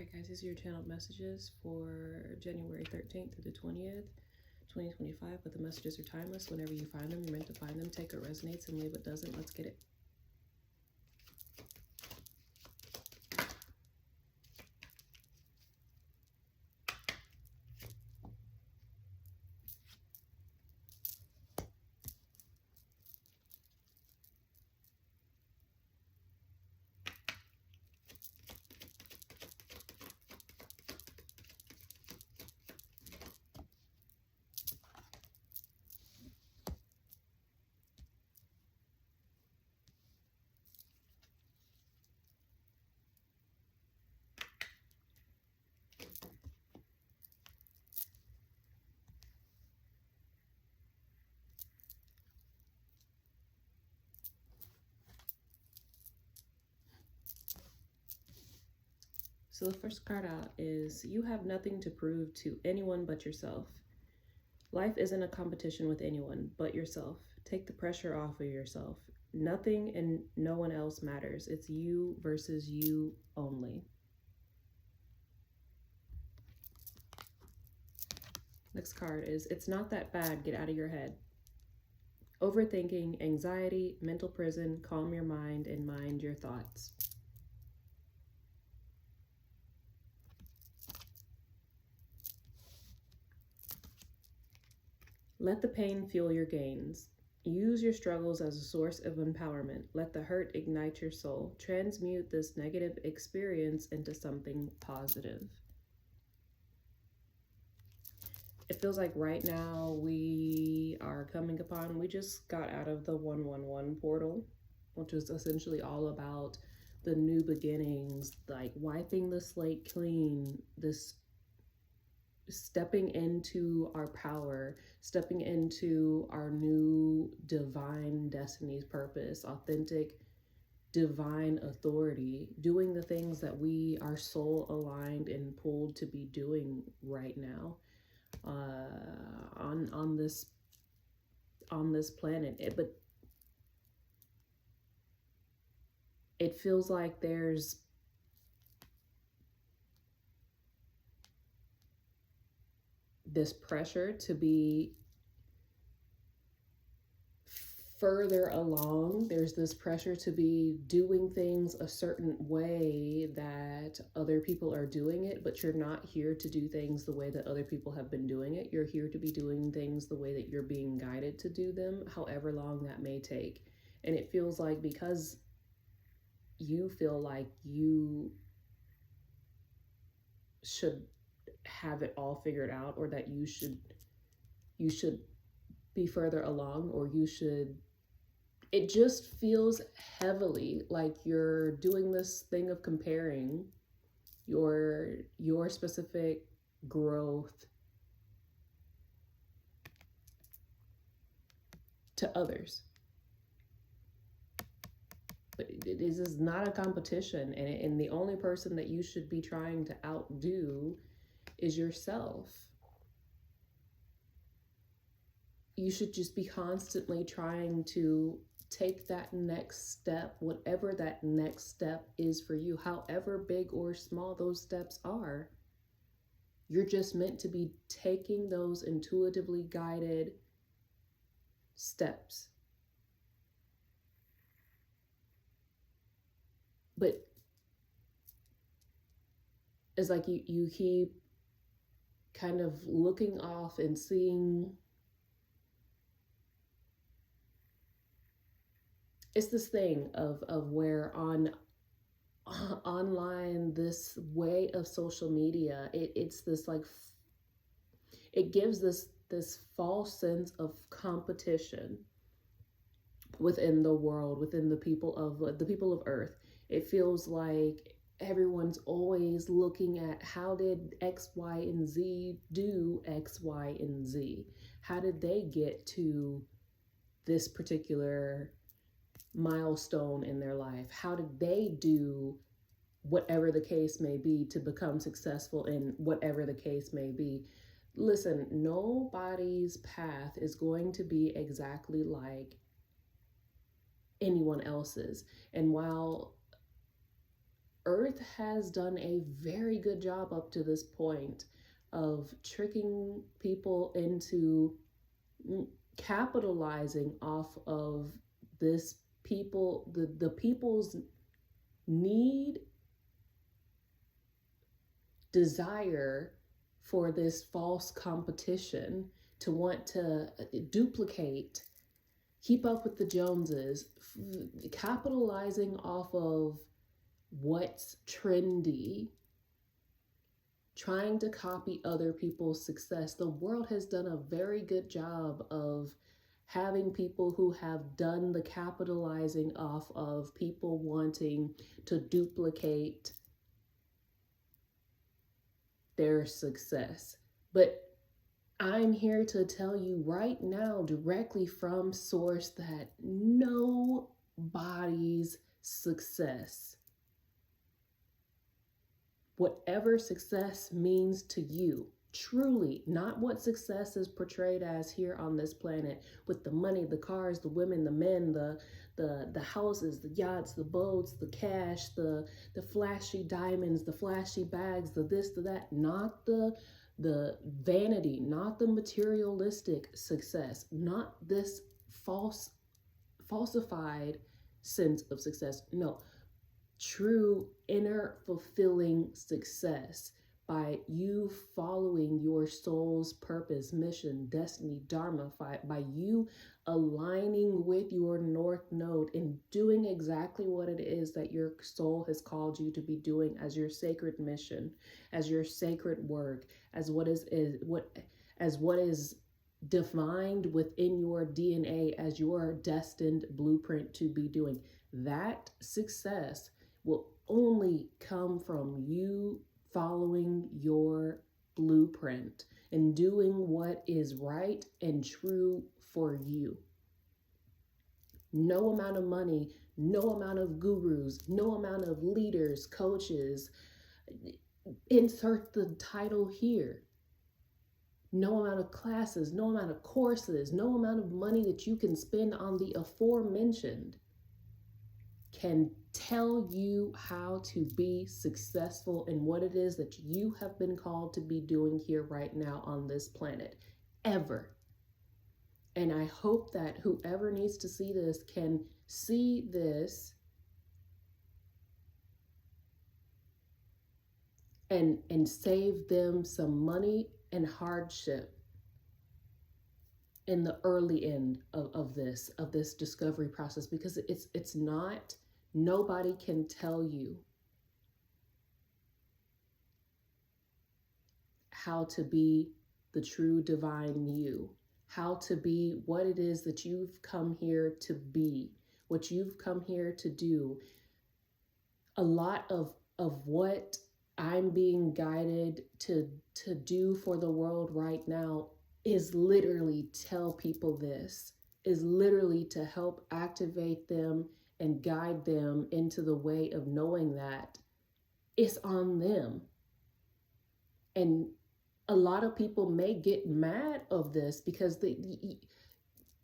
Alright guys, these are your channeled messages for January 13th through the 20th, 2025, but the messages are timeless. Whenever you find them, you're meant to find them. Take what resonates and leave what doesn't. Let's get it. So the first card out is you have nothing to prove to anyone but yourself. Life isn't a competition with anyone but yourself. Take the pressure off of yourself. Nothing and no one else matters. It's you versus you only. Next card is it's not that bad. Get out of your head. Overthinking, anxiety, mental prison. Calm your mind and mind your thoughts. Let the pain fuel your gains. Use your struggles as a source of empowerment. Let the hurt ignite your soul. Transmute this negative experience into something positive. It feels like right now we just got out of the 111 portal, which is essentially all about the new beginnings, like wiping the slate clean, this stepping into our power, stepping into our new divine destiny's purpose, authentic divine authority, doing the things that we are soul aligned and pulled to be doing right now on this planet. But it feels like there's this pressure to be further along. There's this pressure to be doing things a certain way that other people are doing it, but you're not here to do things the way that other people have been doing it. You're here to be doing things the way that you're being guided to do them, however long that may take. And it feels like because you feel like you should have it all figured out, or that you should be further along, or it just feels heavily like you're doing this thing of comparing your specific growth to others. But this is not a competition, and the only person that you should be trying to outdo is yourself. You should just be constantly trying to take that next step, whatever that next step is for you, however big or small those steps are. You're just meant to be taking those intuitively guided steps. But it's like you keep kind of looking off and seeing. It's this thing of where online, this way of social media, it's this like, it gives this false sense of competition within the world, within the people of Earth. It feels like everyone's always looking at how did X, Y, and Z do X, Y, and Z? How did they get to this particular milestone in their life? How did they do whatever the case may be to become successful in whatever the case may be? Listen, nobody's path is going to be exactly like anyone else's. And while Earth has done a very good job up to this point of tricking people into capitalizing off of this the people's need, desire for this false competition, to want to duplicate, keep up with the Joneses, capitalizing off of what's trendy, trying to copy other people's success. The world has done a very good job of having people who have done the capitalizing off of people wanting to duplicate their success. But I'm here to tell you right now, directly from source, that nobody's success, whatever success means to you, truly, not what success is portrayed as here on this planet, with the money, the cars, the women, the men, the houses, the yachts, the boats, the cash, the flashy diamonds, the flashy bags, the this, the that, not the vanity, not the materialistic success, not this falsified sense of success. No, true inner fulfilling success by you following your soul's purpose, mission, destiny, dharma, by you aligning with your north node and doing exactly what it is that your soul has called you to be doing as your sacred mission, as your sacred work, as what is defined within your DNA as your destined blueprint to be doing. That success will only come from you following your blueprint and doing what is right and true for you. No amount of money, no amount of gurus, no amount of leaders, coaches, insert the title here. No amount of classes, no amount of courses, no amount of money that you can spend on the aforementioned can tell you how to be successful in what it is that you have been called to be doing here right now on this planet, ever. And I hope that whoever needs to see this can see this and save them some money and hardship in the early end of this discovery process, because it's not, nobody can tell you how to be the true divine you, how to be what it is that you've come here to be, what you've come here to do. A lot of what I'm being guided to do for the world right now is literally tell people this, is literally to help activate them and guide them into the way of knowing that it's on them. And a lot of people may get mad of this because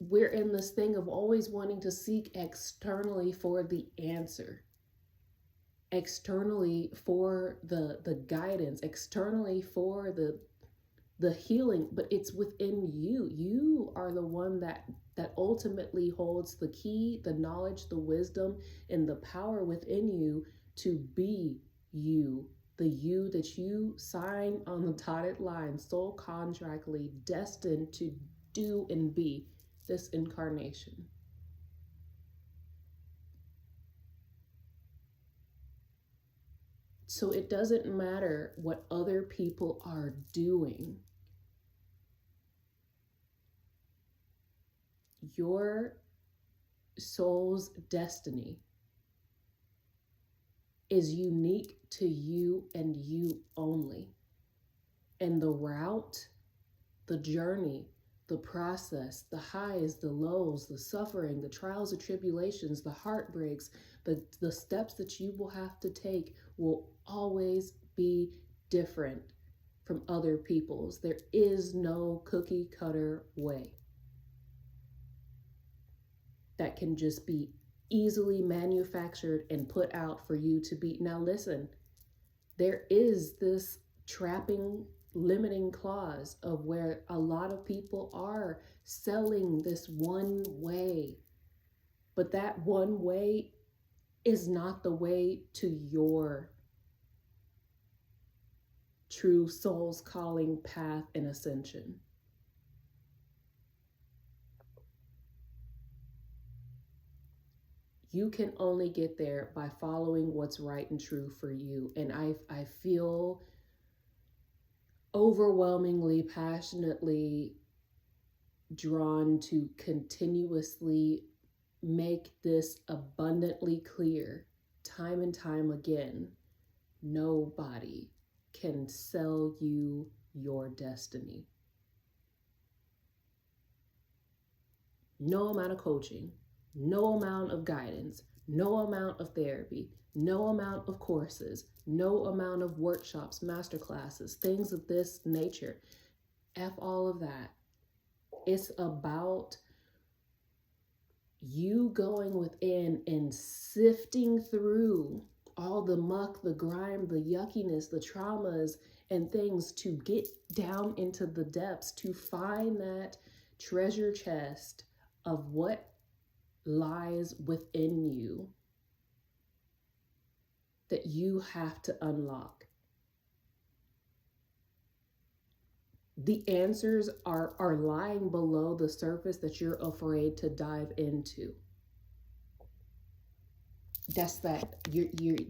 we're in this thing of always wanting to seek externally for the answer, externally for the guidance, externally for the healing, but it's within you. You are the one that ultimately holds the key, the knowledge, the wisdom, and the power within you to be you, the you that you sign on the dotted line, soul contractly destined to do and be this incarnation. So it doesn't matter what other people are doing. Your soul's destiny is unique to you and you only. And the route, the journey, the process, the highs, the lows, the suffering, the trials, the tribulations, the heartbreaks, the steps that you will have to take will always be different from other people's. There is no cookie cutter way that can just be easily manufactured and put out for you to be. Now, listen, there is this trapping, limiting clause of where a lot of people are selling this one way, but that one way is not the way to your true soul's calling, path, and ascension. You can only get there by following what's right and true for you. And I feel overwhelmingly, passionately drawn to continuously make this abundantly clear time and time again. Nobody can sell you your destiny. No amount of coaching, no amount of guidance, no amount of therapy, no amount of courses, no amount of workshops, masterclasses, things of this nature. F all of that. It's about you going within and sifting through all the muck, the grime, the yuckiness, the traumas and things to get down into the depths to find that treasure chest of what lies within you that you have to unlock. The answers are lying below the surface that you're afraid to dive into. That's that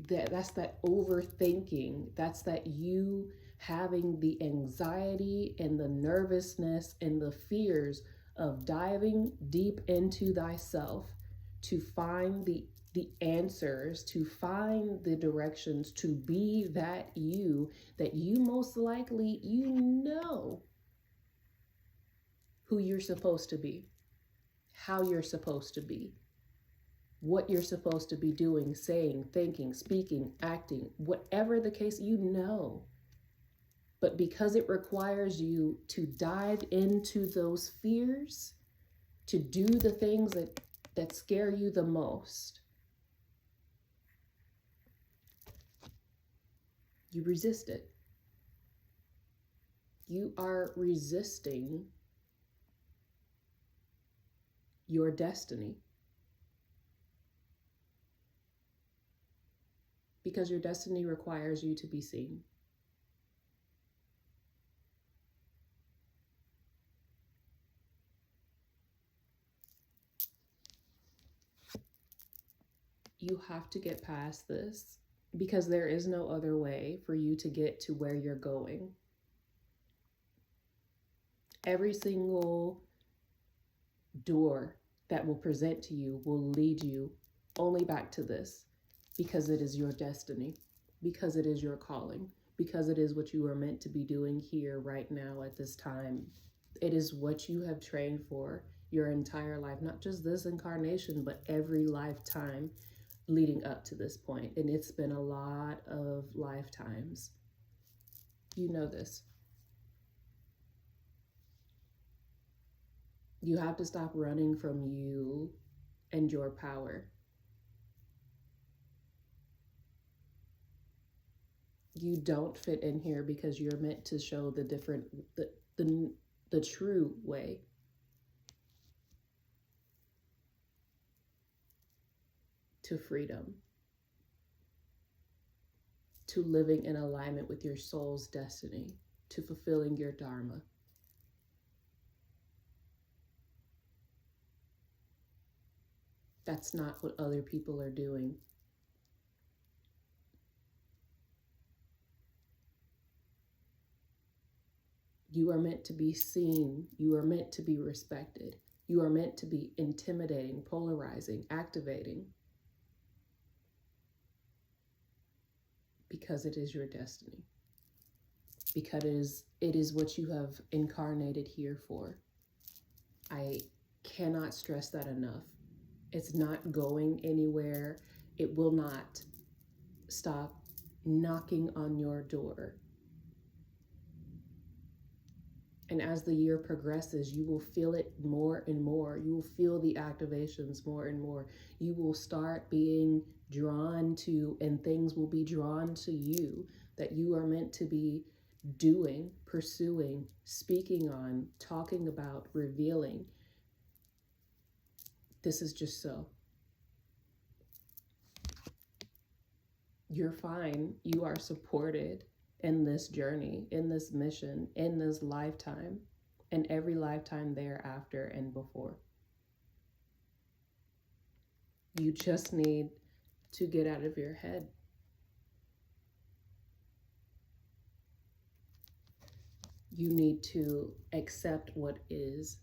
that's that overthinking. That's that you having the anxiety and the nervousness and the fears of diving deep into thyself to find the answers, to find the directions, to be that you most likely who you're supposed to be, how you're supposed to be, what you're supposed to be doing, saying, thinking, speaking, acting, whatever the case, But because it requires you to dive into those fears, to do the things that scare you the most, you resist it. You are resisting your destiny. Because your destiny requires you to be seen. You have to get past this because there is no other way for you to get to where you're going. Every single door that will present to you will lead you only back to this, because it is your destiny, because it is your calling, because it is what you are meant to be doing here right now at this time. It is what you have trained for your entire life, not just this incarnation, but every lifetime leading up to this point. And it's been a lot of lifetimes. You know this. You have to stop running from you and your power. You don't fit in here because you're meant to show the different, the true way. To freedom. To living in alignment with your soul's destiny. To fulfilling your dharma. That's not what other people are doing. You are meant to be seen. You are meant to be respected. You are meant to be intimidating, polarizing, activating. Because it is your destiny. Because it is what you have incarnated here for. I cannot stress that enough. It's not going anywhere. It will not stop knocking on your door And as the year progresses, you will feel it more and more. You will feel the activations more and more. You will start being drawn to, and things will be drawn to you that you are meant to be doing, pursuing, speaking on, talking about, revealing. This is just so. You're fine. You are supported in this journey, in this mission, in this lifetime, and every lifetime thereafter and before. You just need to get out of your head. You need to accept what is.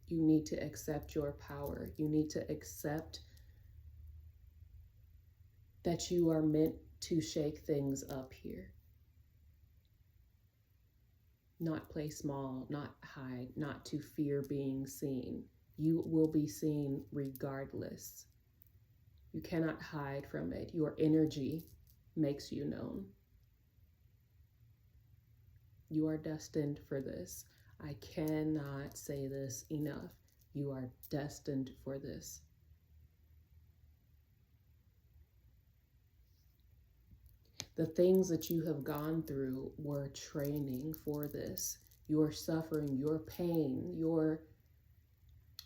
You need to accept your power. You need to accept that you are meant to shake things up here. Not play small, not hide, not to fear being seen. You will be seen regardless. You cannot hide from it. Your energy makes you known. You are destined for this. I cannot say this enough. You are destined for this. The things that you have gone through were training for this. Your suffering, your pain, your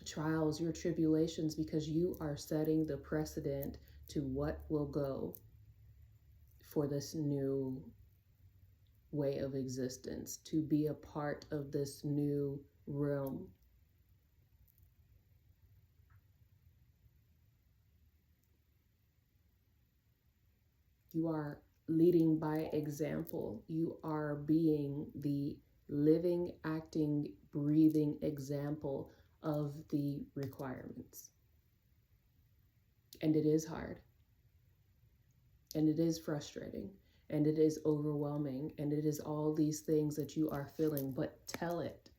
trials, your tribulations, because you are setting the precedent to what will go for this new way of existence, to be a part of this new realm. You are leading by example. You are being the living, acting, breathing example of the requirements. And it is hard. And it is frustrating. And it is overwhelming. And it is all these things that you are feeling, but tell it.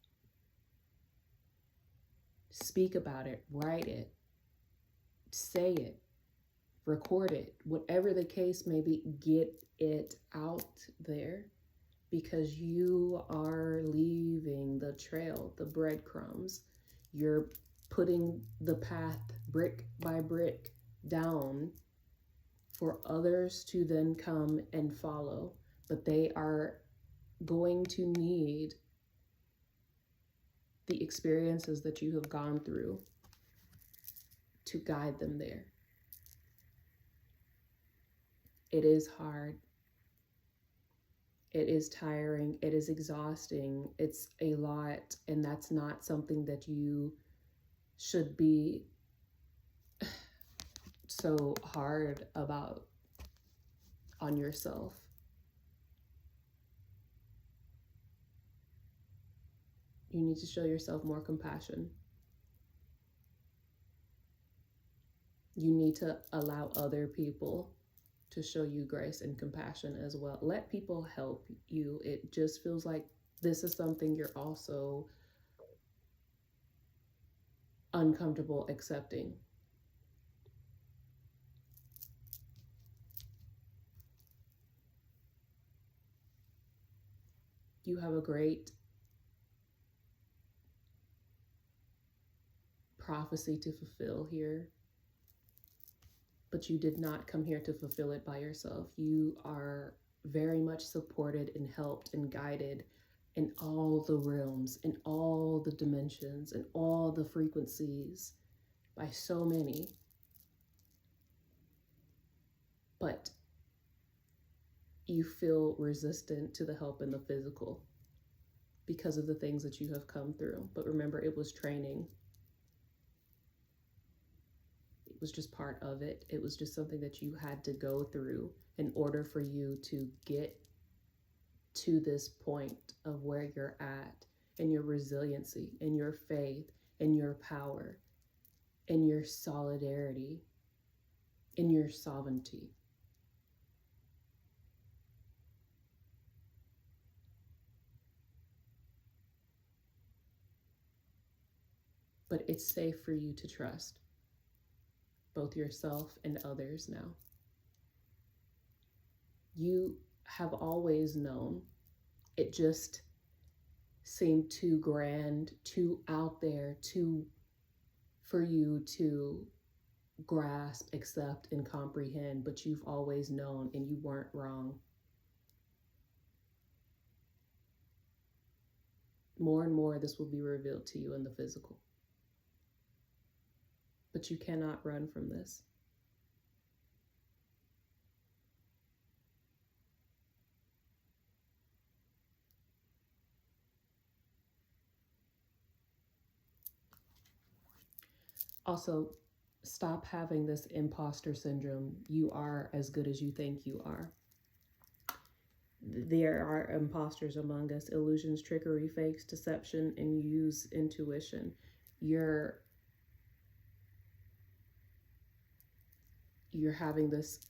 Speak about it. Write it. Say it. Record it. Whatever the case may be, get it out there, because you are leaving the trail, the breadcrumbs. You're putting the path brick by brick down for others to then come and follow. But they are going to need the experiences that you have gone through to guide them there. It is hard. It is tiring. It is exhausting. It's a lot. And that's not something that you should be so hard about on yourself. You need to show yourself more compassion. You need to allow other people to show you grace and compassion as well. Let people help you. It just feels like this is something you're also uncomfortable accepting. You have a great prophecy to fulfill here, but you did not come here to fulfill it by yourself. You are very much supported and helped and guided in all the realms, in all the dimensions, in all the frequencies by so many. But you feel resistant to the help in the physical because of the things that you have come through. But remember, it was training. It was just part of it. It was just something that you had to go through in order for you to get to this point of where you're at, and your resiliency, and your faith, and your power, and your solidarity, and your sovereignty. But it's safe for you to trust both yourself and others now. You have always known. It just seemed too grand, too out there, too for you to grasp, accept, and comprehend, but you've always known and you weren't wrong. More and more, this will be revealed to you in the physical. But you cannot run from this. Also, stop having this imposter syndrome. You are as good as you think you are. There are imposters among us: illusions, trickery, fakes, deception, and use intuition. You're having this,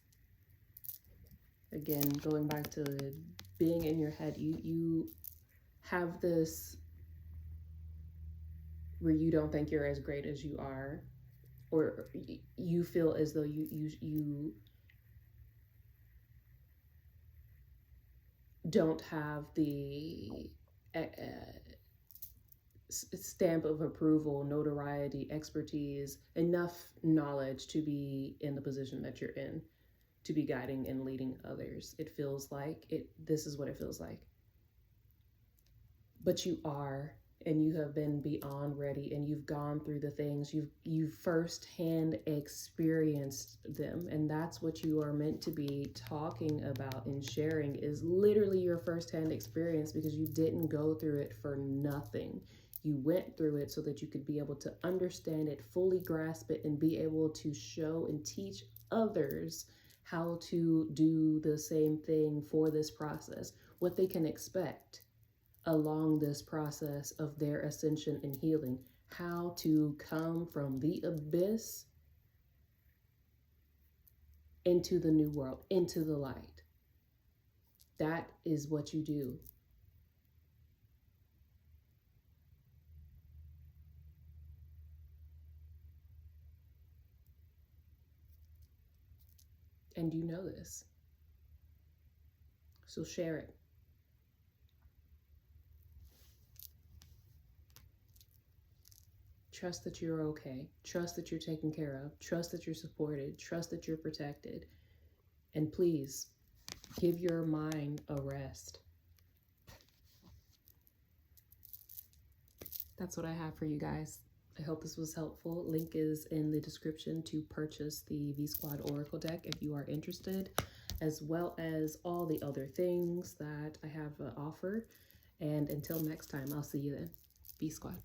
again, going back to being in your head, you have this where you don't think you're as great as you are, or you feel as though you don't have the stamp of approval, notoriety, expertise, enough knowledge to be in the position that you're in, to be guiding and leading others. It feels like it. This is what it feels like. But you are, and you have been beyond ready, and you've gone through the things. You've firsthand experienced them, and that's what you are meant to be talking about and sharing, is literally your firsthand experience, because you didn't go through it for nothing. You went through it so that you could be able to understand it, fully grasp it, and be able to show and teach others how to do the same thing for this process, what they can expect along this process of their ascension and healing, how to come from the abyss into the new world, into the light. That is what you do. And you know this. So share it. Trust that you're okay. Trust that you're taken care of. Trust that you're supported. Trust that you're protected. And please, give your mind a rest. That's what I have for you guys. I hope this was helpful. Link is in the description to purchase the V-Squad Oracle deck if you are interested, as well as all the other things that I have offered. And until next time, I'll see you then. V-Squad.